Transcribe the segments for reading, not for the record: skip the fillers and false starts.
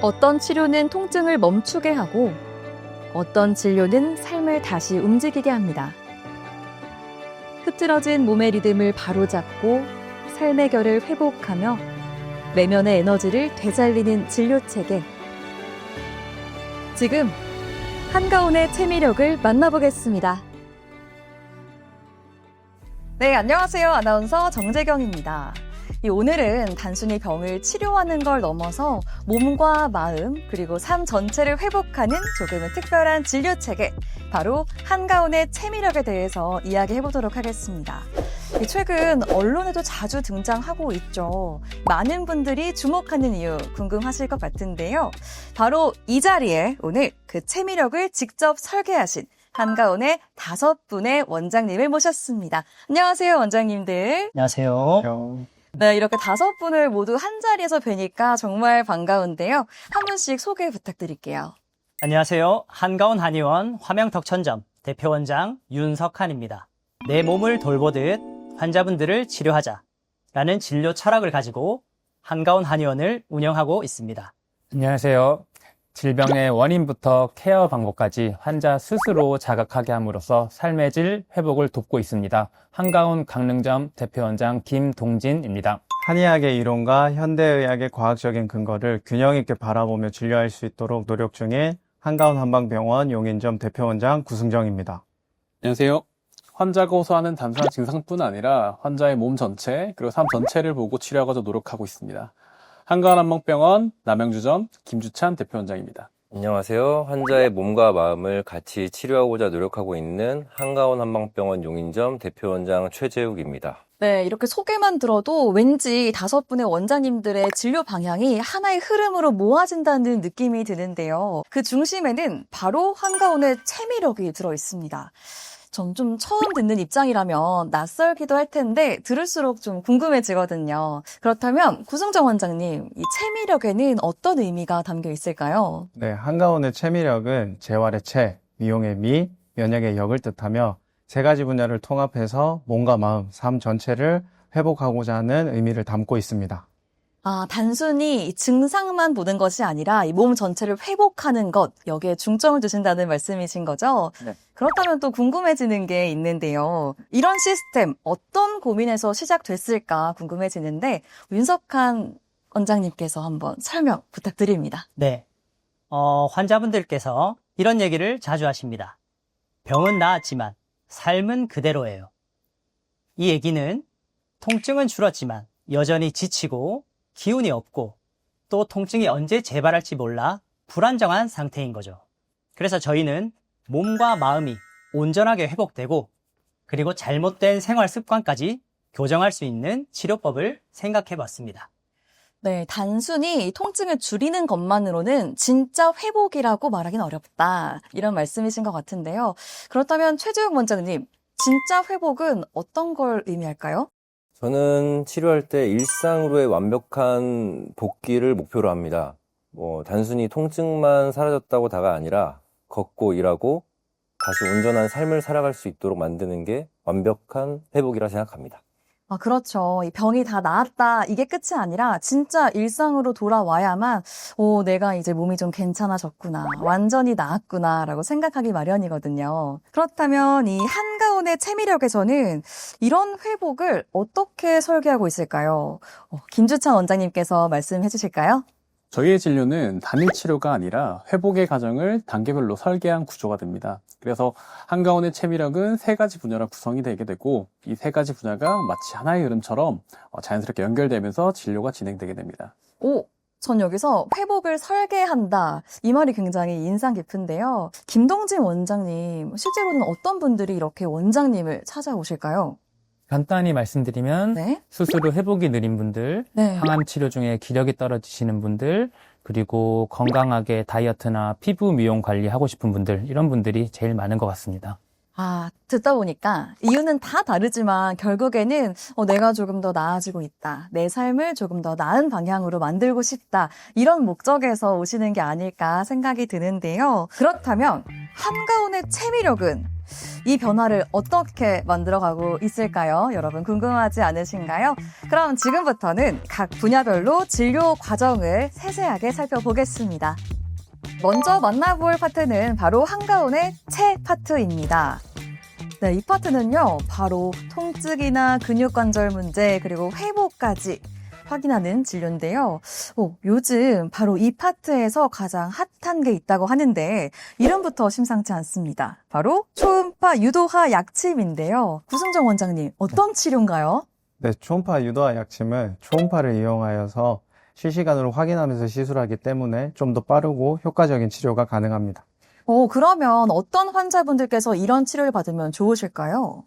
어떤 치료는 통증을 멈추게 하고 어떤 진료는 삶을 다시 움직이게 합니다. 흐트러진 몸의 리듬을 바로잡고 삶의 결을 회복하며 내면의 에너지를 되살리는 진료체계. 지금 한가운의 체미력을 만나보겠습니다. 네, 안녕하세요. 아나운서 정재경입니다. 오늘은 단순히 병을 치료하는 걸 넘어서 몸과 마음 그리고 삶 전체를 회복하는 조금은 특별한 진료체계, 바로 한가운의 체미력에 대해서 이야기해보도록 하겠습니다. 최근 언론에도 자주 등장하고 있죠. 많은 분들이 주목하는 이유 궁금하실 것 같은데요. 바로 이 자리에 오늘 그 체미력을 직접 설계하신 한가운의 5분의 원장님을 모셨습니다. 안녕하세요, 원장님들. 안녕하세요. 네, 이렇게 5분을 모두 한 자리에서 뵈니까 정말 반가운데요. 한 분씩 소개 부탁드릴게요. 안녕하세요. 한가운 한의원 화명덕천점 대표원장 윤석한입니다. 내 몸을 돌보듯 환자분들을 치료하자라는 진료 철학을 가지고 한가운 한의원을 운영하고 있습니다. 안녕하세요. 질병의 원인부터 케어 방법까지 환자 스스로 자각하게 함으로써 삶의 질 회복을 돕고 있습니다. 한가운 강릉점 대표원장 김동진입니다. 한의학의 이론과 현대의학의 과학적인 근거를 균형 있게 바라보며 진료할 수 있도록 노력 중인 한가운 한방병원 용인점 대표원장 구승정입니다. 안녕하세요. 환자가 호소하는 단순한 증상뿐 아니라 환자의 몸 전체 그리고 삶 전체를 보고 치료하고자 노력하고 있습니다. 한가운 한방병원 남양주점 김주찬 대표원장입니다. 안녕하세요. 환자의 몸과 마음을 같이 치료하고자 노력하고 있는 한가운 한방병원 용인점 대표원장 최재욱입니다. 네, 이렇게 소개만 들어도 왠지 5분의 원장님들의 진료 방향이 하나의 흐름으로 모아진다는 느낌이 드는데요. 그 중심에는 바로 한가운의 체미력이 들어있습니다. 전 좀 처음 듣는 입장이라면 낯설기도 할 텐데 들을수록 좀 궁금해지거든요. 그렇다면 구승정 원장님, 이 체미력에는 어떤 의미가 담겨 있을까요? 네, 한가운의 체미력은 재활의 체, 미용의 미, 면역의 역을 뜻하며 3가지 분야를 통합해서 몸과 마음, 삶 전체를 회복하고자 하는 의미를 담고 있습니다. 아, 단순히 증상만 보는 것이 아니라 이 몸 전체를 회복하는 것, 여기에 중점을 두신다는 말씀이신 거죠? 네. 그렇다면 또 궁금해지는 게 있는데요. 이런 시스템, 어떤 고민에서 시작됐을까 궁금해지는데 윤석한 원장님께서 한번 설명 부탁드립니다. 네. 환자분들께서 이런 얘기를 자주 하십니다. 병은 나았지만 삶은 그대로예요. 이 얘기는 통증은 줄었지만 여전히 지치고 기운이 없고 또 통증이 언제 재발할지 몰라 불안정한 상태인 거죠. 그래서 저희는 몸과 마음이 온전하게 회복되고 그리고 잘못된 생활 습관까지 교정할 수 있는 치료법을 생각해 봤습니다. 네, 단순히 통증을 줄이는 것만으로는 진짜 회복이라고 말하기는 어렵다. 이런 말씀이신 것 같은데요. 그렇다면 최재욱 원장님, 진짜 회복은 어떤 걸 의미할까요? 저는 치료할 때 일상으로의 완벽한 복귀를 목표로 합니다. 단순히 통증만 사라졌다고 다가 아니라 걷고 일하고 다시 온전한 삶을 살아갈 수 있도록 만드는 게 완벽한 회복이라 생각합니다. 아, 그렇죠. 이 병이 다 나았다. 이게 끝이 아니라 진짜 일상으로 돌아와야만, 내가 이제 몸이 좀 괜찮아졌구나. 완전히 나았구나. 라고 생각하기 마련이거든요. 그렇다면 이 한가운의 체미력에서는 이런 회복을 어떻게 설계하고 있을까요? 김주찬 원장님께서 말씀해 주실까요? 저희의 진료는 단일 치료가 아니라 회복의 과정을 단계별로 설계한 구조가 됩니다. 그래서 한가운의 체미력은 3가지 분야로 구성이 되게 되고 이 3가지 분야가 마치 하나의 흐름처럼 자연스럽게 연결되면서 진료가 진행되게 됩니다. 전 여기서 회복을 설계한다. 이 말이 굉장히 인상 깊은데요. 김동진 원장님, 실제로는 어떤 분들이 이렇게 원장님을 찾아오실까요? 간단히 말씀드리면 네. 스스로 회복이 느린 분들, 네. 항암 치료 중에 기력이 떨어지시는 분들, 그리고 건강하게 다이어트나 피부 미용 관리하고 싶은 분들, 이런 분들이 제일 많은 것 같습니다. 아, 듣다 보니까 이유는 다 다르지만 결국에는 내가 조금 더 나아지고 있다. 내 삶을 조금 더 나은 방향으로 만들고 싶다. 이런 목적에서 오시는 게 아닐까 생각이 드는데요. 그렇다면 한가운의 체미력은 이 변화를 어떻게 만들어가고 있을까요? 여러분 궁금하지 않으신가요? 그럼 지금부터는 각 분야별로 진료 과정을 세세하게 살펴보겠습니다. 먼저 만나볼 파트는 바로 한가운의 체 파트입니다. 네, 이 파트는요, 바로 통증이나 근육관절 문제, 그리고 회복까지 확인하는 진료인데요. 요즘 바로 이 파트에서 가장 핫한 게 있다고 하는데 이름부터 심상치 않습니다. 바로 초음파 유도화 약침인데요. 구승정 원장님, 어떤 치료인가요? 네, 초음파 유도화 약침은 초음파를 이용하여서 실시간으로 확인하면서 시술하기 때문에 좀 더 빠르고 효과적인 치료가 가능합니다. 그러면 어떤 환자분들께서 이런 치료를 받으면 좋으실까요?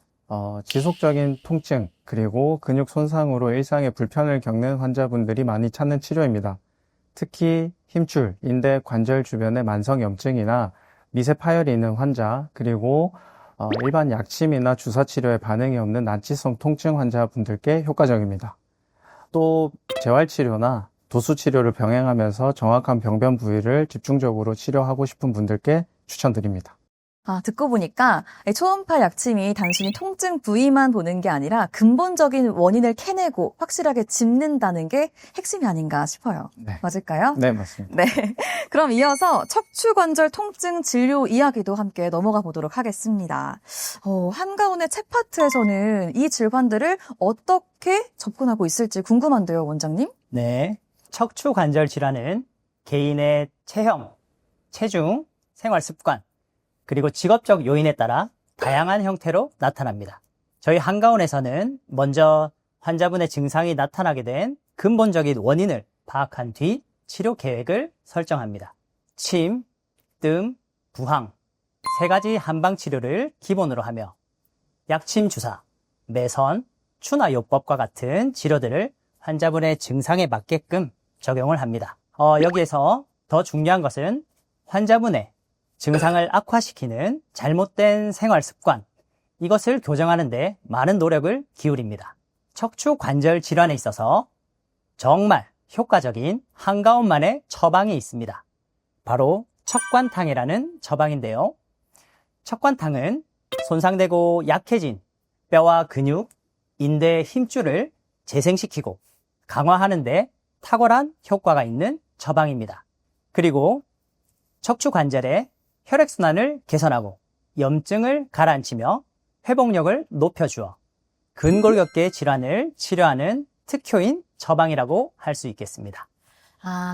지속적인 통증, 그리고 근육 손상으로 일상에 불편을 겪는 환자분들이 많이 찾는 치료입니다. 특히 힘줄, 인대, 관절 주변의 만성염증이나 미세 파열이 있는 환자, 그리고 일반 약침이나 주사 치료에 반응이 없는 난치성 통증 환자분들께 효과적입니다. 또 재활치료나 도수치료를 병행하면서 정확한 병변 부위를 집중적으로 치료하고 싶은 분들께 추천드립니다. 듣고 보니까 초음파 약침이 단순히 통증 부위만 보는 게 아니라 근본적인 원인을 캐내고 확실하게 짚는다는 게 핵심이 아닌가 싶어요. 네. 맞을까요? 네, 맞습니다. 네. 그럼 이어서 척추관절 통증 진료 이야기도 함께 넘어가 보도록 하겠습니다. 한가운의 책 파트에서는 이 질환들을 어떻게 접근하고 있을지 궁금한데요, 원장님? 네. 척추 관절 질환은 개인의 체형, 체중, 생활 습관, 그리고 직업적 요인에 따라 다양한 형태로 나타납니다. 저희 한가운에서는 먼저 환자분의 증상이 나타나게 된 근본적인 원인을 파악한 뒤 치료 계획을 설정합니다. 침, 뜸, 부항, 3가지 한방 치료를 기본으로 하며 약침 주사, 매선, 추나요법과 같은 치료들을 환자분의 증상에 맞게끔 적용을 합니다. 여기에서 더 중요한 것은 환자분의 증상을 악화시키는 잘못된 생활 습관, 이것을 교정하는 데 많은 노력을 기울입니다. 척추 관절 질환에 있어서 정말 효과적인 한가운만의 처방이 있습니다. 바로 척관탕이라는 처방인데요. 척관탕은 손상되고 약해진 뼈와 근육, 인대의 힘줄을 재생시키고 강화하는 데 탁월한 효과가 있는 처방입니다. 그리고 척추 관절의 혈액순환을 개선하고 염증을 가라앉히며 회복력을 높여주어 근골격계 질환을 치료하는 특효인 처방이라고 할 수 있겠습니다.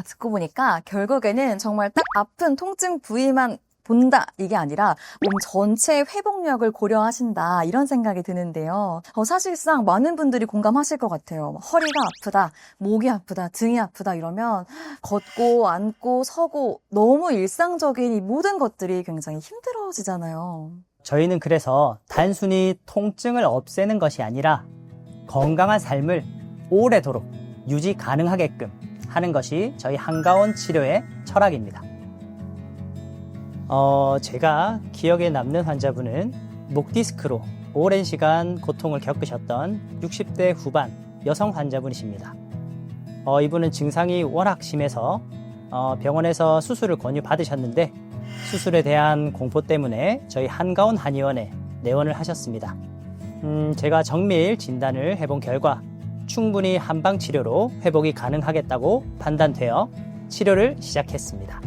듣고 보니까 결국에는 정말 딱 아픈 통증 부위만 본다 이게 아니라 몸 전체의 회복력을 고려하신다 이런 생각이 드는데요. 사실상 많은 분들이 공감하실 것 같아요. 허리가 아프다, 목이 아프다, 등이 아프다 이러면 걷고 앉고 서고 너무 일상적인 이 모든 것들이 굉장히 힘들어지잖아요. 저희는 그래서 단순히 통증을 없애는 것이 아니라 건강한 삶을 오래도록 유지 가능하게끔 하는 것이 저희 한가운 치료의 철학입니다. 제가 기억에 남는 환자분은 목 디스크로 오랜 시간 고통을 겪으셨던 60대 후반 여성 환자분이십니다. 이분은 증상이 워낙 심해서 병원에서 수술을 권유받으셨는데 수술에 대한 공포 때문에 저희 한가운 한의원에 내원을 하셨습니다. 제가 정밀 진단을 해본 결과 충분히 한방 치료로 회복이 가능하겠다고 판단되어 치료를 시작했습니다.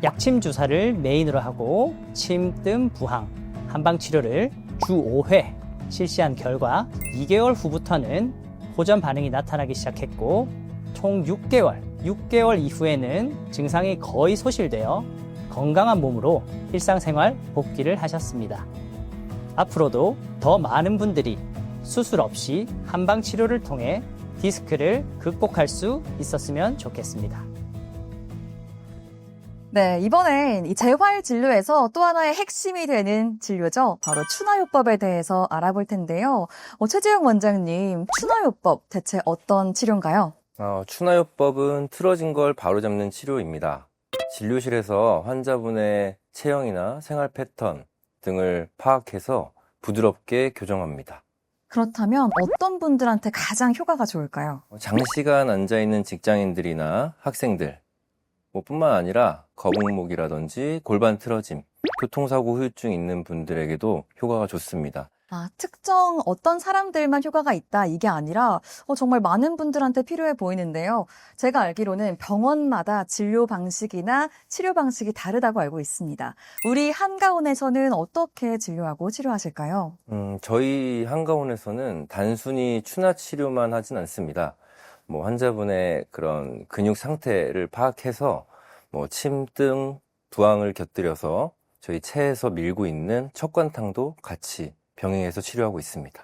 약침 주사를 메인으로 하고 침, 뜸, 부항, 한방 치료를 주 5회 실시한 결과 2개월 후부터는 호전 반응이 나타나기 시작했고 총 6개월 이후에는 증상이 거의 소실되어 건강한 몸으로 일상생활 복귀를 하셨습니다. 앞으로도 더 많은 분들이 수술 없이 한방 치료를 통해 디스크를 극복할 수 있었으면 좋겠습니다. 네, 이번엔 이 재활 진료에서 또 하나의 핵심이 되는 진료죠. 바로 추나요법에 대해서 알아볼 텐데요. 최재영 원장님, 추나요법 대체 어떤 치료인가요? 추나요법은 틀어진 걸 바로잡는 치료입니다. 진료실에서 환자분의 체형이나 생활 패턴 등을 파악해서 부드럽게 교정합니다. 그렇다면 어떤 분들한테 가장 효과가 좋을까요? 장시간 앉아있는 직장인들이나 학생들, 뿐만 아니라 거북목이라든지 골반 틀어짐, 교통사고 후유증 있는 분들에게도 효과가 좋습니다. 특정 어떤 사람들만 효과가 있다 이게 아니라 정말 많은 분들한테 필요해 보이는데요. 제가 알기로는 병원마다 진료 방식이나 치료 방식이 다르다고 알고 있습니다. 우리 한가온에서는 어떻게 진료하고 치료하실까요? 저희 한가온에서는 단순히 추나 치료만 하진 않습니다. 환자분의 그런 근육 상태를 파악해서 침 등 부항을 곁들여서 저희 체에서 밀고 있는 척관탕도 같이 병행해서 치료하고 있습니다.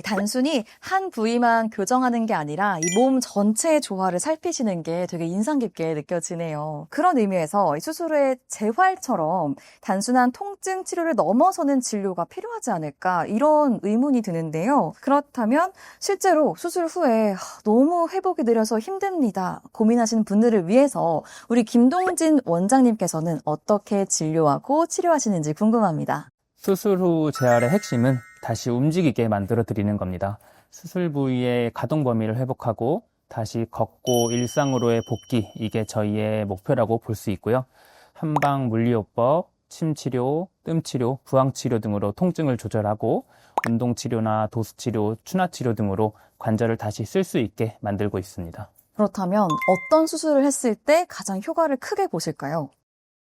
단순히 한 부위만 교정하는 게 아니라 이 몸 전체의 조화를 살피시는 게 되게 인상 깊게 느껴지네요. 그런 의미에서 이 수술 후의 재활처럼 단순한 통증 치료를 넘어서는 진료가 필요하지 않을까 이런 의문이 드는데요. 그렇다면 실제로 수술 후에 너무 회복이 느려서 힘듭니다. 고민하시는 분들을 위해서 우리 김동진 원장님께서는 어떻게 진료하고 치료하시는지 궁금합니다. 수술 후 재활의 핵심은 다시 움직이게 만들어 드리는 겁니다. 수술 부위의 가동 범위를 회복하고 다시 걷고 일상으로의 복귀, 이게 저희의 목표라고 볼 수 있고요. 한방 물리요법, 침치료, 뜸치료, 부항치료 등으로 통증을 조절하고 운동치료나 도수치료, 추나치료 등으로 관절을 다시 쓸 수 있게 만들고 있습니다. 그렇다면 어떤 수술을 했을 때 가장 효과를 크게 보실까요?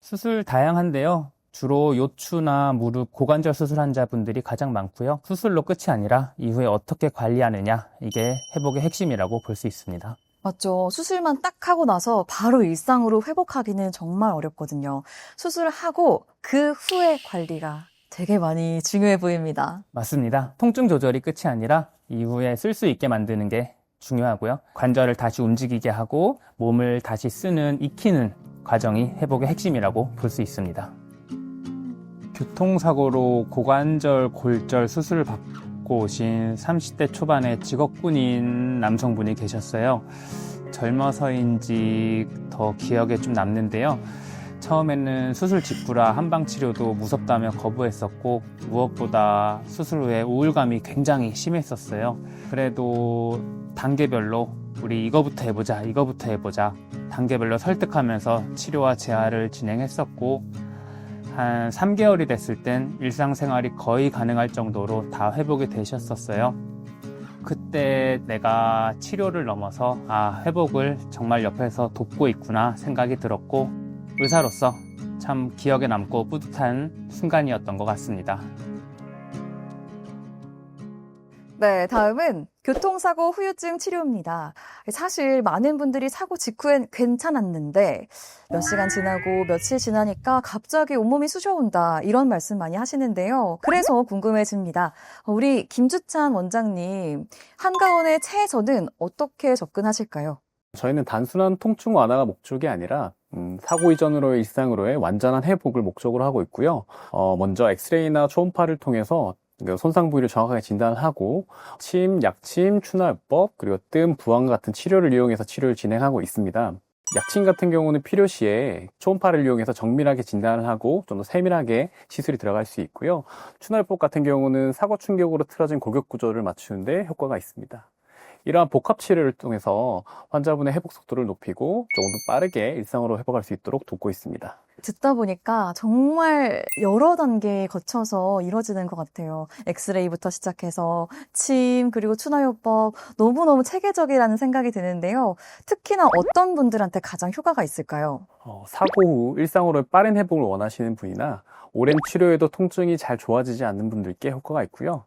수술 다양한데요. 주로 요추나 무릎, 고관절 수술 환자분들이 가장 많고요. 수술로 끝이 아니라 이후에 어떻게 관리하느냐, 이게 회복의 핵심이라고 볼 수 있습니다. 맞죠. 수술만 딱 하고 나서 바로 일상으로 회복하기는 정말 어렵거든요. 수술을 하고 그 후의 관리가 되게 많이 중요해 보입니다. 맞습니다. 통증 조절이 끝이 아니라 이후에 쓸 수 있게 만드는 게 중요하고요. 관절을 다시 움직이게 하고 몸을 다시 쓰는, 익히는 과정이 회복의 핵심이라고 볼 수 있습니다. 교통사고로 고관절, 골절 수술을 받고 오신 30대 초반의 직업군인 남성분이 계셨어요. 젊어서인지 더 기억에 좀 남는데요. 처음에는 수술 직후라 한방치료도 무섭다며 거부했었고 무엇보다 수술 후에 우울감이 굉장히 심했었어요. 그래도 단계별로 우리 이거부터 해보자 단계별로 설득하면서 치료와 재활을 진행했었고 한 3개월이 됐을 땐 일상생활이 거의 가능할 정도로 다 회복이 되셨었어요. 그때 내가 치료를 넘어서 회복을 정말 옆에서 돕고 있구나 생각이 들었고 의사로서 참 기억에 남고 뿌듯한 순간이었던 것 같습니다. 네, 다음은 교통사고 후유증 치료입니다. 사실 많은 분들이 사고 직후엔 괜찮았는데 몇 시간 지나고 며칠 지나니까 갑자기 온몸이 쑤셔온다 이런 말씀 많이 하시는데요. 그래서 궁금해집니다. 우리 김주찬 원장님, 한가온의 체에서는 어떻게 접근하실까요? 저희는 단순한 통증 완화가 목적이 아니라 사고 이전으로의 일상으로의 완전한 회복을 목적으로 하고 있고요. 먼저 엑스레이나 초음파를 통해서 손상 부위를 정확하게 진단하고 침, 약침, 추나요법, 그리고 뜸, 부항 같은 치료를 이용해서 치료를 진행하고 있습니다. 약침 같은 경우는 필요 시에 초음파를 이용해서 정밀하게 진단을 하고 좀 더 세밀하게 시술이 들어갈 수 있고요. 추나요법 같은 경우는 사고 충격으로 틀어진 골격 구조를 맞추는 데 효과가 있습니다. 이러한 복합 치료를 통해서 환자분의 회복 속도를 높이고 조금 더 빠르게 일상으로 회복할 수 있도록 돕고 있습니다. 듣다 보니까 정말 여러 단계 거쳐서 이루어지는 것 같아요. 엑스레이부터 시작해서 침, 그리고 추나요법 너무너무 체계적이라는 생각이 드는데요. 특히나 어떤 분들한테 가장 효과가 있을까요? 사고 후 일상으로 빠른 회복을 원하시는 분이나 오랜 치료에도 통증이 잘 좋아지지 않는 분들께 효과가 있고요.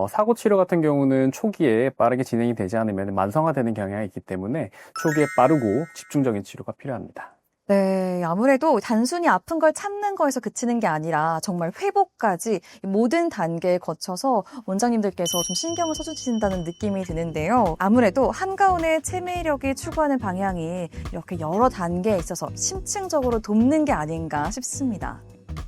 사고 치료 같은 경우는 초기에 빠르게 진행이 되지 않으면 만성화되는 경향이 있기 때문에 초기에 빠르고 집중적인 치료가 필요합니다. 네, 아무래도 단순히 아픈 걸 참는 거에서 그치는 게 아니라 정말 회복까지 모든 단계에 거쳐서 원장님들께서 좀 신경을 써주신다는 느낌이 드는데요. 아무래도 한가온의 체매력이 추구하는 방향이 이렇게 여러 단계에 있어서 심층적으로 돕는 게 아닌가 싶습니다.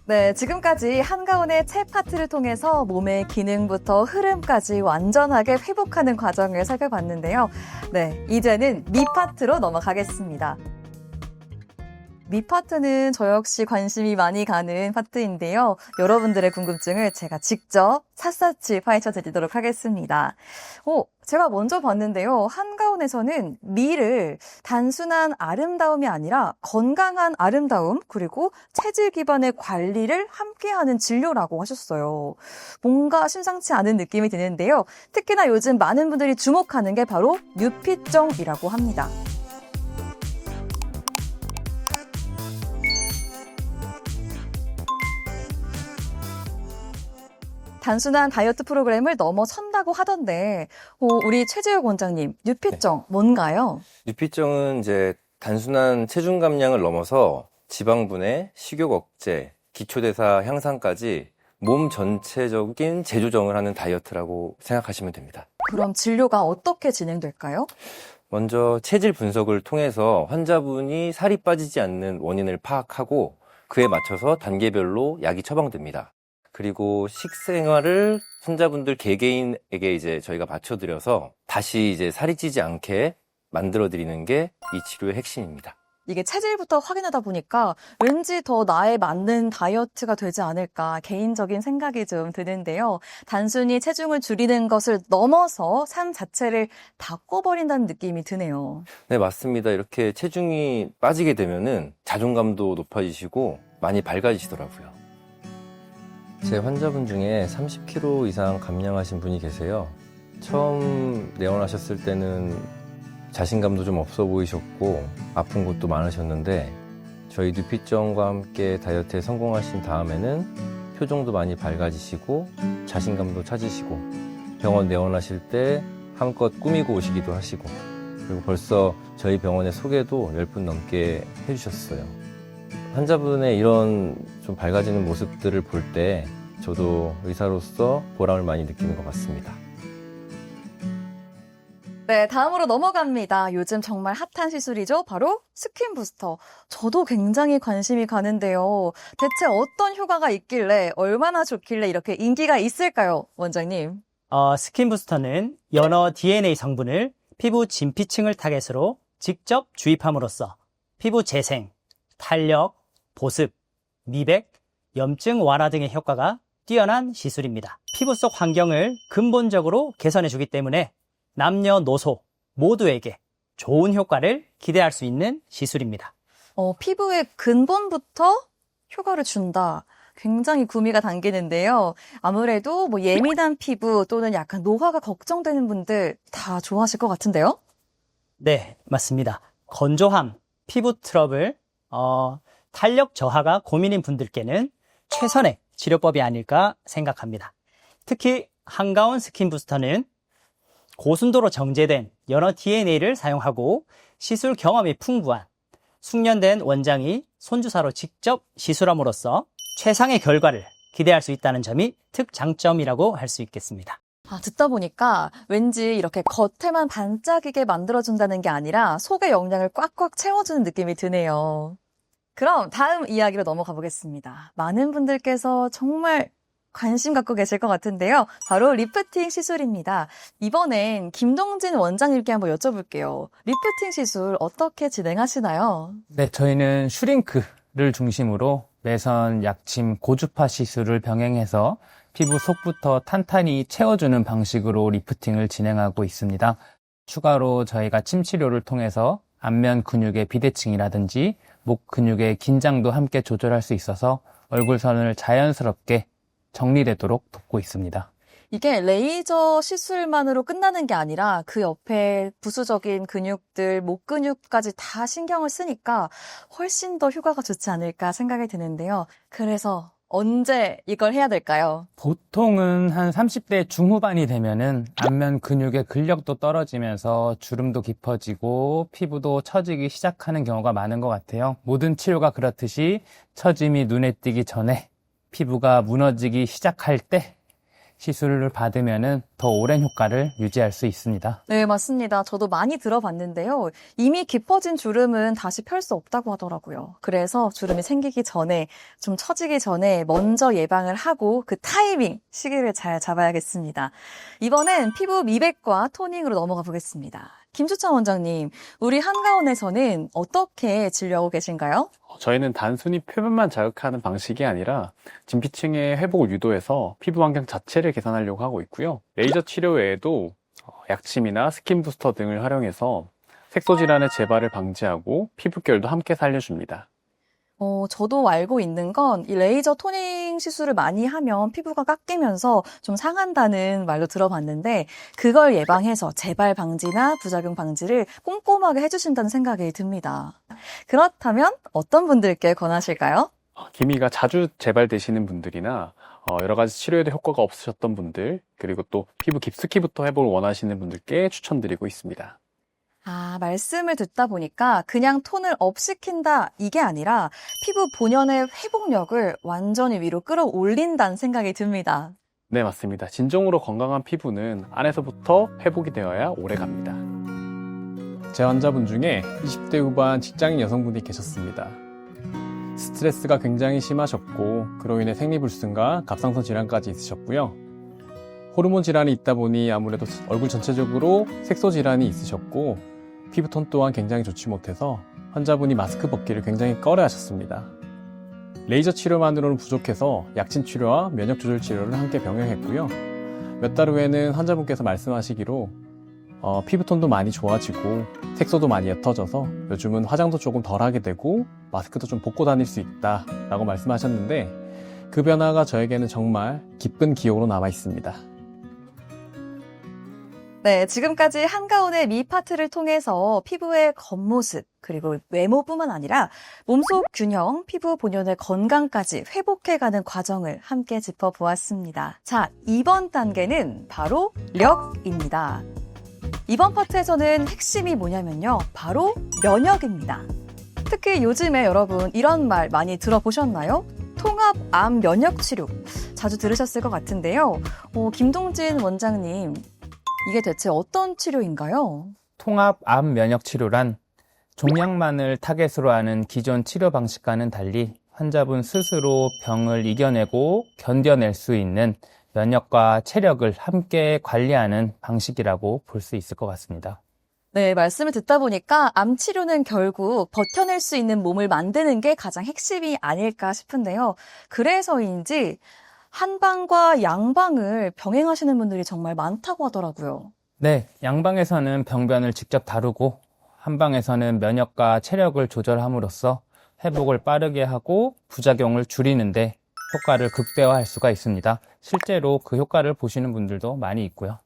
네, 지금까지 한가온의 체 파트를 통해서 몸의 기능부터 흐름까지 완전하게 회복하는 과정을 살펴봤는데요. 네, 이제는 미 파트로 넘어가겠습니다. 밑 파트는 저 역시 관심이 많이 가는 파트인데요. 여러분들의 궁금증을 제가 직접 샅샅이 파헤쳐 드리도록 하겠습니다. 제가 먼저 봤는데요. 한가운에서는 미를 단순한 아름다움이 아니라 건강한 아름다움 그리고 체질 기반의 관리를 함께하는 진료라고 하셨어요. 뭔가 심상치 않은 느낌이 드는데요. 특히나 요즘 많은 분들이 주목하는 게 바로 뉴피정이라고 합니다. 단순한 다이어트 프로그램을 넘어선다고 하던데 우리 최재욱 원장님, 뉴피정 뭔가요? 유피증은 이제 단순한 체중 감량을 넘어서 지방분해, 식욕 억제, 기초대사 향상까지 몸 전체적인 재조정을 하는 다이어트라고 생각하시면 됩니다. 그럼 진료가 어떻게 진행될까요? 먼저 체질 분석을 통해서 환자분이 살이 빠지지 않는 원인을 파악하고 그에 맞춰서 단계별로 약이 처방됩니다. 그리고 식생활을 환자분들 개개인에게 이제 저희가 맞춰드려서 다시 이제 살이 찌지 않게 만들어드리는 게 이 치료의 핵심입니다. 이게 체질부터 확인하다 보니까 왠지 더 나에 맞는 다이어트가 되지 않을까 개인적인 생각이 좀 드는데요. 단순히 체중을 줄이는 것을 넘어서 삶 자체를 바꿔버린다는 느낌이 드네요. 네, 맞습니다. 이렇게 체중이 빠지게 되면은 자존감도 높아지시고 많이 밝아지시더라고요. 제 환자분 중에 30kg 이상 감량하신 분이 계세요. 처음 내원하셨을 때는 자신감도 좀 없어 보이셨고 아픈 곳도 많으셨는데 저희 뉴피정과 함께 다이어트에 성공하신 다음에는 표정도 많이 밝아지시고 자신감도 찾으시고 병원 내원하실 때 한껏 꾸미고 오시기도 하시고 그리고 벌써 저희 병원의 소개도 10분 넘게 해주셨어요. 환자분의 이런 좀 밝아지는 모습들을 볼 때 저도 의사로서 보람을 많이 느끼는 것 같습니다. 네, 다음으로 넘어갑니다. 요즘 정말 핫한 시술이죠. 바로 스킨 부스터. 저도 굉장히 관심이 가는데요. 대체 어떤 효과가 있길래 얼마나 좋길래 이렇게 인기가 있을까요, 원장님? 스킨 부스터는 연어 DNA 성분을 피부 진피층을 타겟으로 직접 주입함으로써 피부 재생, 탄력, 보습, 미백, 염증 완화 등의 효과가 뛰어난 시술입니다. 피부 속 환경을 근본적으로 개선해주기 때문에 남녀노소 모두에게 좋은 효과를 기대할 수 있는 시술입니다. 피부의 근본부터 효과를 준다. 굉장히 구미가 당기는데요. 아무래도 예민한 피부 또는 약간 노화가 걱정되는 분들 다 좋아하실 것 같은데요? 네, 맞습니다. 건조함, 피부 트러블, 탄력 저하가 고민인 분들께는 최선의 치료법이 아닐까 생각합니다. 특히 한가운 스킨 부스터는 고순도로 정제된 연어 DNA를 사용하고 시술 경험이 풍부한 숙련된 원장이 손주사로 직접 시술함으로써 최상의 결과를 기대할 수 있다는 점이 특장점이라고 할 수 있겠습니다. 듣다 보니까 왠지 이렇게 겉에만 반짝이게 만들어준다는 게 아니라 속의 영양을 꽉꽉 채워주는 느낌이 드네요. 그럼 다음 이야기로 넘어가 보겠습니다. 많은 분들께서 정말 관심 갖고 계실 것 같은데요. 바로 리프팅 시술입니다. 이번엔 김동진 원장님께 한번 여쭤볼게요. 리프팅 시술 어떻게 진행하시나요? 네, 저희는 슈링크를 중심으로 매선, 약침, 고주파 시술을 병행해서 피부 속부터 탄탄히 채워주는 방식으로 리프팅을 진행하고 있습니다. 추가로 저희가 침 치료를 통해서 안면 근육의 비대칭이라든지 목 근육의 긴장도 함께 조절할 수 있어서 얼굴선을 자연스럽게 정리되도록 돕고 있습니다. 이게 레이저 시술만으로 끝나는 게 아니라 그 옆에 부수적인 근육들, 목 근육까지 다 신경을 쓰니까 훨씬 더 효과가 좋지 않을까 생각이 드는데요. 그래서 언제 이걸 해야 될까요? 보통은 한 30대 중후반이 되면은 안면 근육의 근력도 떨어지면서 주름도 깊어지고 피부도 처지기 시작하는 경우가 많은 것 같아요. 모든 치료가 그렇듯이 처짐이 눈에 띄기 전에 피부가 무너지기 시작할 때 시술을 받으면은 더 오랜 효과를 유지할 수 있습니다. 네, 맞습니다. 저도 많이 들어봤는데요. 이미 깊어진 주름은 다시 펼 수 없다고 하더라고요. 그래서 주름이 생기기 전에, 좀 처지기 전에 먼저 예방을 하고 그 타이밍, 시기를 잘 잡아야겠습니다. 이번엔 피부 미백과 토닝으로 넘어가 보겠습니다. 김주찬 원장님, 우리 한가원에서는 어떻게 진료하고 계신가요? 저희는 단순히 표면만 자극하는 방식이 아니라 진피층의 회복을 유도해서 피부 환경 자체를 개선하려고 하고 있고요. 레이저 치료 외에도 약침이나 스킨 부스터 등을 활용해서 색소 질환의 재발을 방지하고 피부결도 함께 살려줍니다. 저도 알고 있는 건 이 레이저 토닝 시술을 많이 하면 피부가 깎이면서 좀 상한다는 말도 들어봤는데 그걸 예방해서 재발 방지나 부작용 방지를 꼼꼼하게 해주신다는 생각이 듭니다. 그렇다면 어떤 분들께 권하실까요? 기미가 자주 재발되시는 분들이나 여러 가지 치료에도 효과가 없으셨던 분들, 그리고 또 피부 깊숙이부터 회복을 원하시는 분들께 추천드리고 있습니다. 말씀을 듣다 보니까 그냥 톤을 업 시킨다 이게 아니라 피부 본연의 회복력을 완전히 위로 끌어올린다는 생각이 듭니다. 네, 맞습니다. 진정으로 건강한 피부는 안에서부터 회복이 되어야 오래 갑니다. 제 환자분 중에 20대 후반 직장인 여성분이 계셨습니다. 스트레스가 굉장히 심하셨고 그로 인해 생리불순과 갑상선 질환까지 있으셨고요. 호르몬 질환이 있다 보니 아무래도 얼굴 전체적으로 색소 질환이 있으셨고 피부톤 또한 굉장히 좋지 못해서 환자분이 마스크 벗기를 굉장히 꺼려하셨습니다. 레이저 치료만으로는 부족해서 약침 치료와 면역 조절 치료를 함께 병행했고요. 몇 달 후에는 환자분께서 말씀하시기로 피부톤도 많이 좋아지고 색소도 많이 옅어져서 요즘은 화장도 조금 덜 하게 되고 마스크도 좀 벗고 다닐 수 있다 라고 말씀하셨는데 그 변화가 저에게는 정말 기쁜 기억으로 남아 있습니다. 네, 지금까지 한가운의 미파트를 통해서 피부의 겉모습, 그리고 외모뿐만 아니라 몸속 균형, 피부 본연의 건강까지 회복해가는 과정을 함께 짚어보았습니다. 자, 이번 단계는 바로 력입니다. 이번 파트에서는 핵심이 뭐냐면요. 바로 면역입니다. 특히 요즘에 여러분 이런 말 많이 들어보셨나요? 통합암 면역치료. 자주 들으셨을 것 같은데요. 김동진 원장님, 이게 대체 어떤 치료인가요? 통합암 면역 치료란 종양만을 타겟으로 하는 기존 치료 방식과는 달리 환자분 스스로 병을 이겨내고 견뎌낼 수 있는 면역과 체력을 함께 관리하는 방식이라고 볼 수 있을 것 같습니다. 네, 말씀을 듣다 보니까 암 치료는 결국 버텨낼 수 있는 몸을 만드는 게 가장 핵심이 아닐까 싶은데요. 그래서인지 한방과 양방을 병행하시는 분들이 정말 많다고 하더라고요. 네, 양방에서는 병변을 직접 다루고 한방에서는 면역과 체력을 조절함으로써 회복을 빠르게 하고 부작용을 줄이는데 효과를 극대화할 수가 있습니다. 실제로 그 효과를 보시는 분들도 많이 있고요.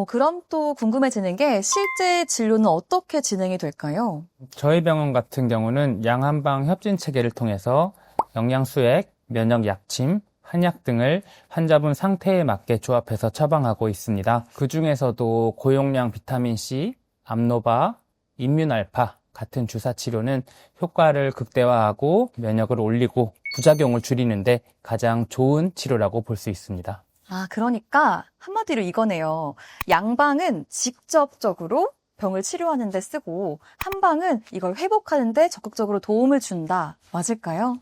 그럼 또 궁금해지는 게 실제 진료는 어떻게 진행이 될까요? 저희 병원 같은 경우는 양한방 협진 체계를 통해서 영양수액, 면역 약침, 한약 등을 환자분 상태에 맞게 조합해서 처방하고 있습니다. 그 중에서도 고용량 비타민C, 암노바, 인뮤알파 같은 주사 치료는 효과를 극대화하고 면역을 올리고 부작용을 줄이는데 가장 좋은 치료라고 볼 수 있습니다. 그러니까 한마디로 이거네요. 양방은 직접적으로 병을 치료하는 데 쓰고 한방은 이걸 회복하는 데 적극적으로 도움을 준다. 맞을까요?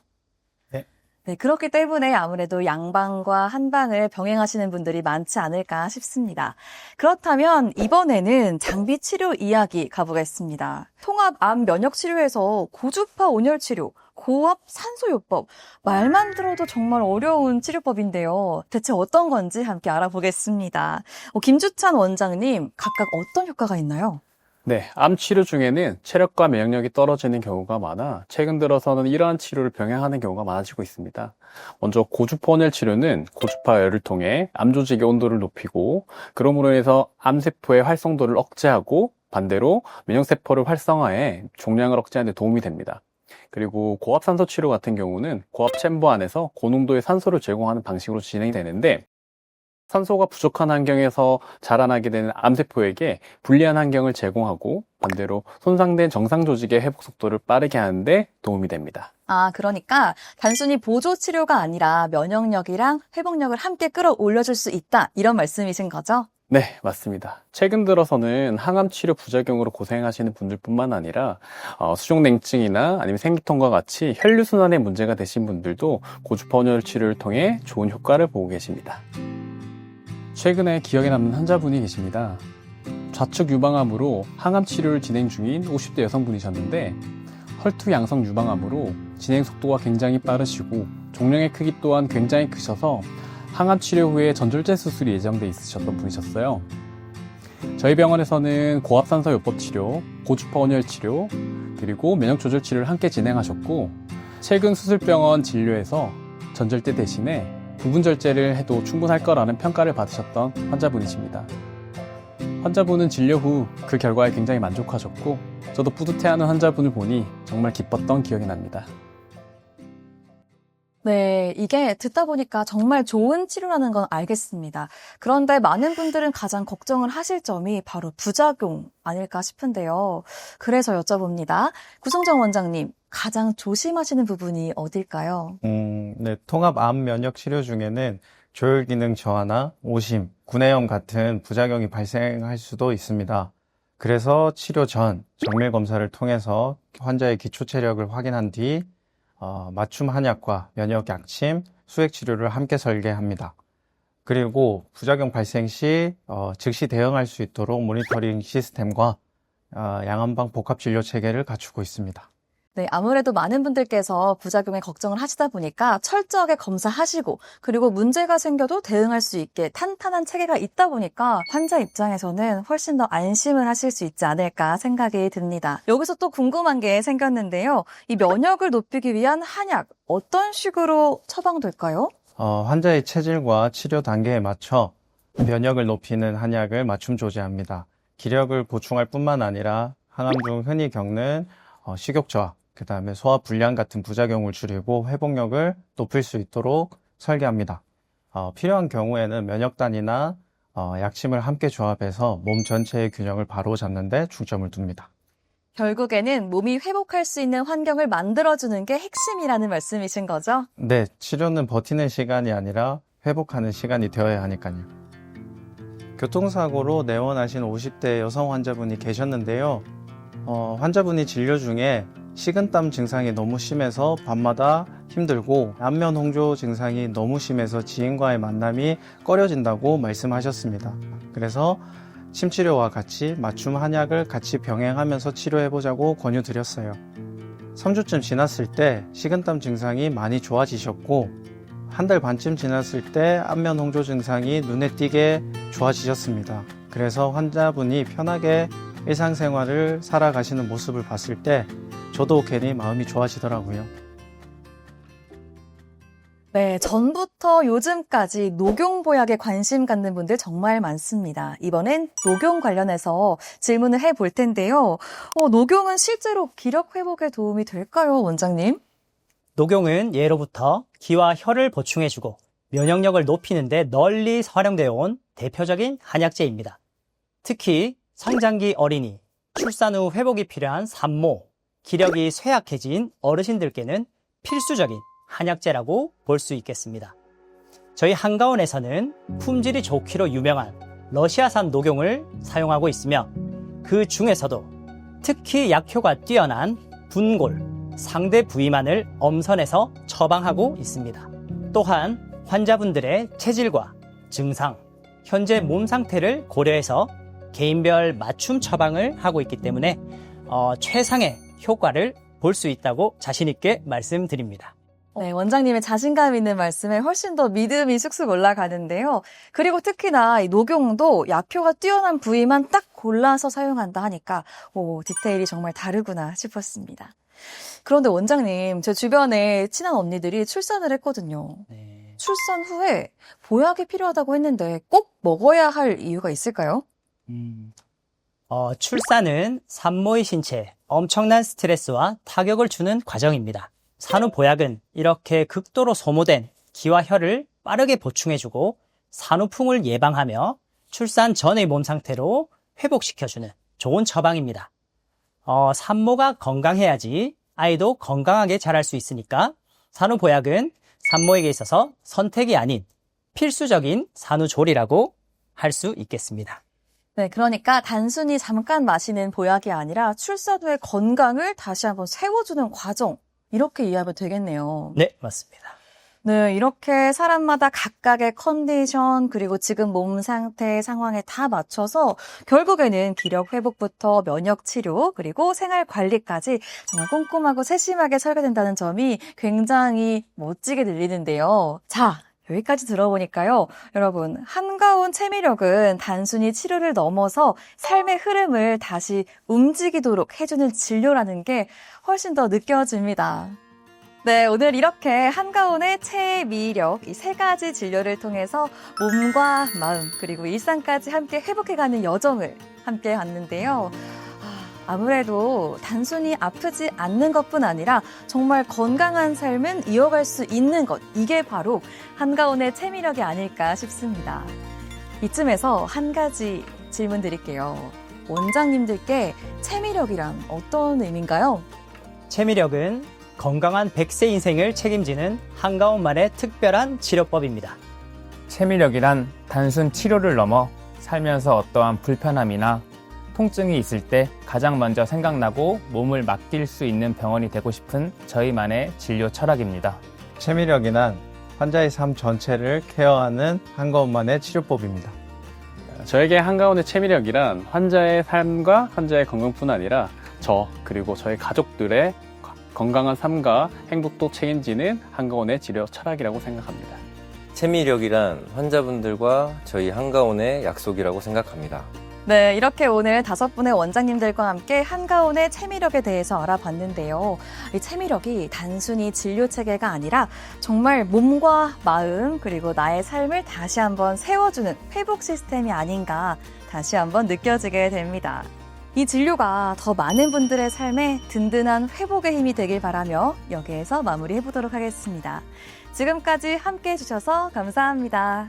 네, 그렇기 때문에 아무래도 양방과 한방을 병행하시는 분들이 많지 않을까 싶습니다. 그렇다면 이번에는 장비 치료 이야기 가보겠습니다. 통합암 면역 치료에서 고주파 온열 치료, 고압 산소요법, 말만 들어도 정말 어려운 치료법인데요. 대체 어떤 건지 함께 알아보겠습니다. 김주찬 원장님, 각각 어떤 효과가 있나요? 네, 암 치료 중에는 체력과免疫力이 떨어지는 경우가 많아 최근 들어서는 이러한 치료를 병행하는 경우가 많아지고 있습니다. 먼저 고주파 온열 치료는 고주파 열을 통해 암 조직의 온도를 높이고 그러므로 해서 암세포의 활성도를 억제하고 반대로 면역세포를 활성화해 종양을 억제하는 데 도움이 됩니다. 그리고 고압산소 치료 같은 경우는 고압 챔버 안에서 고농도의 산소를 제공하는 방식으로 진행이 되는데 산소가 부족한 환경에서 자라나게 되는 암세포에게 불리한 환경을 제공하고 반대로 손상된 정상 조직의 회복 속도를 빠르게 하는데 도움이 됩니다. 그러니까 단순히 보조 치료가 아니라 면역력이랑 회복력을 함께 끌어올려줄 수 있다. 이런 말씀이신 거죠? 네, 맞습니다. 최근 들어서는 항암 치료 부작용으로 고생하시는 분들뿐만 아니라 수족냉증이나 아니면 생리통과 같이 혈류순환에 문제가 되신 분들도 고주파 온열 치료를 통해 좋은 효과를 보고 계십니다. 최근에 기억에 남는 환자분이 계십니다. 좌측 유방암으로 항암 치료를 진행 중인 50대 여성분이셨는데 혈투 양성 유방암으로 진행 속도가 굉장히 빠르시고 종양의 크기 또한 굉장히 크셔서 항암 치료 후에 전절제 수술이 예정돼 있으셨던 분이셨어요. 저희 병원에서는 고압산소 요법 치료, 고주파 온열 치료, 그리고 면역 조절 치료를 함께 진행하셨고 최근 수술병원 진료에서 전절제 대신에 부분 절제를 해도 충분할 거라는 평가를 받으셨던 환자분이십니다. 환자분은 진료 후 그 결과에 굉장히 만족하셨고 저도 뿌듯해하는 환자분을 보니 정말 기뻤던 기억이 납니다. 네, 이게 듣다 보니까 정말 좋은 치료라는 건 알겠습니다. 그런데 많은 분들은 가장 걱정을 하실 점이 바로 부작용 아닐까 싶은데요. 그래서 여쭤봅니다. 구승정 원장님, 가장 조심하시는 부분이 어딜까요? 네, 통합암 면역 치료 중에는 조혈기능 저하나 오심, 구내염 같은 부작용이 발생할 수도 있습니다. 그래서 치료 전 정밀 검사를 통해서 환자의 기초 체력을 확인한 뒤 맞춤 한약과 면역 약침, 수액 치료를 함께 설계합니다. 그리고 부작용 발생 시 즉시 대응할 수 있도록 모니터링 시스템과 양한방 복합 진료 체계를 갖추고 있습니다. 네, 아무래도 많은 분들께서 부작용에 걱정을 하시다 보니까 철저하게 검사하시고 그리고 문제가 생겨도 대응할 수 있게 탄탄한 체계가 있다 보니까 환자 입장에서는 훨씬 더 안심을 하실 수 있지 않을까 생각이 듭니다. 여기서 또 궁금한 게 생겼는데요. 이 면역을 높이기 위한 한약 어떤 식으로 처방될까요? 환자의 체질과 치료 단계에 맞춰 면역을 높이는 한약을 맞춤 조제합니다. 기력을 보충할 뿐만 아니라 항암 중 흔히 겪는 식욕 저하, 그 다음에 소화 불량 같은 부작용을 줄이고 회복력을 높일 수 있도록 설계합니다. 필요한 경우에는 면역단이나 약침을 함께 조합해서 몸 전체의 균형을 바로잡는 데 중점을 둡니다. 결국에는 몸이 회복할 수 있는 환경을 만들어주는 게 핵심이라는 말씀이신 거죠? 네, 치료는 버티는 시간이 아니라 회복하는 시간이 되어야 하니까요. 교통사고로 내원하신 50대 여성 환자분이 계셨는데요. 환자분이 진료 중에 식은땀 증상이 너무 심해서 밤마다 힘들고 안면 홍조 증상이 너무 심해서 지인과의 만남이 꺼려진다고 말씀하셨습니다. 그래서 침치료와 같이 맞춤 한약을 같이 병행하면서 치료해보자고 권유드렸어요. 3주쯤 지났을 때 식은땀 증상이 많이 좋아지셨고 한 달 반쯤 지났을 때 안면 홍조 증상이 눈에 띄게 좋아지셨습니다. 그래서 환자분이 편하게 일상생활을 살아가시는 모습을 봤을 때 저도 괜히 마음이 좋아지더라고요. 네, 전부터 요즘까지 녹용보약에 관심 갖는 분들 정말 많습니다. 이번엔 녹용 관련해서 질문을 해볼 텐데요. 녹용은 실제로 기력 회복에 도움이 될까요, 원장님? 녹용은 예로부터 기와 혈을 보충해주고 면역력을 높이는 데 널리 활용되어 온 대표적인 한약재입니다. 특히 성장기 어린이, 출산 후 회복이 필요한 산모, 기력이 쇠약해진 어르신들께는 필수적인 한약재라고 볼 수 있겠습니다. 저희 한가원에서는 품질이 좋기로 유명한 러시아산 녹용을 사용하고 있으며 그 중에서도 특히 약효가 뛰어난 분골, 상대 부위만을 엄선해서 처방하고 있습니다. 또한 환자분들의 체질과 증상, 현재 몸 상태를 고려해서 개인별 맞춤 처방을 하고 있기 때문에 최상의 효과를 볼 수 있다고 자신 있게 말씀드립니다. 네, 원장님의 자신감 있는 말씀에 훨씬 더 믿음이 쑥쑥 올라가는데요. 그리고 특히나 이 녹용도 약효가 뛰어난 부위만 딱 골라서 사용한다 하니까 디테일이 정말 다르구나 싶었습니다. 그런데 원장님, 제 주변에 친한 언니들이 출산을 했거든요. 네. 출산 후에 보약이 필요하다고 했는데 꼭 먹어야 할 이유가 있을까요? 출산은 산모의 신체에 엄청난 스트레스와 타격을 주는 과정입니다. 산후보약은 이렇게 극도로 소모된 기와 혈을 빠르게 보충해주고 산후풍을 예방하며 출산 전의 몸 상태로 회복시켜주는 좋은 처방입니다. 산모가 건강해야지 아이도 건강하게 자랄 수 있으니까 산후보약은 산모에게 있어서 선택이 아닌 필수적인 산후조리라고 할 수 있겠습니다. 네, 그러니까 단순히 잠깐 마시는 보약이 아니라 출산 후의 건강을 다시 한번 세워주는 과정, 이렇게 이해하면 되겠네요. 네, 맞습니다. 네, 이렇게 사람마다 각각의 컨디션, 그리고 지금 몸 상태, 상황에 다 맞춰서 결국에는 기력 회복부터 면역 치료, 그리고 생활 관리까지 정말 꼼꼼하고 세심하게 설계된다는 점이 굉장히 멋지게 들리는데요. 자, 여기까지 들어보니까요. 여러분, 한가운 채미력은 단순히 치료를 넘어서 삶의 흐름을 다시 움직이도록 해주는 진료라는 게 훨씬 더 느껴집니다. 네, 오늘 이렇게 한가운의 채미력 이 세 가지 진료를 통해서 몸과 마음 그리고 일상까지 함께 회복해가는 여정을 함께 봤는데요. 아무래도 단순히 아프지 않는 것뿐 아니라 정말 건강한 삶은 이어갈 수 있는 것, 이게 바로 한가운의 채미력이 아닐까 싶습니다. 이쯤에서 한 가지 질문 드릴게요. 원장님들께 채미력이란 어떤 의미인가요? 채미력은 건강한 100세 인생을 책임지는 한가운만의 특별한 치료법입니다. 채미력이란 단순 치료를 넘어 살면서 어떠한 불편함이나 통증이 있을 때 가장 먼저 생각나고 몸을 맡길 수 있는 병원이 되고 싶은 저희만의 진료 철학입니다. 채미력이란 환자의 삶 전체를 케어하는 한가운만의 치료법입니다. 저에게 한가운의 채미력이란 환자의 삶과 환자의 건강뿐 아니라 그리고 저희 가족들의 건강한 삶과 행복도 책임지는 한가운의 치료 철학이라고 생각합니다. 채미력이란 환자분들과 저희 한가온의 약속이라고 생각합니다. 네, 이렇게 오늘 5분의 원장님들과 함께 한가운의 채미력에 대해서 알아봤는데요. 이 채미력이 단순히 진료 체계가 아니라 정말 몸과 마음 그리고 나의 삶을 다시 한번 세워주는 회복 시스템이 아닌가 다시 한번 느껴지게 됩니다. 이 진료가 더 많은 분들의 삶에 든든한 회복의 힘이 되길 바라며 여기에서 마무리해보도록 하겠습니다. 지금까지 함께해 주셔서 감사합니다.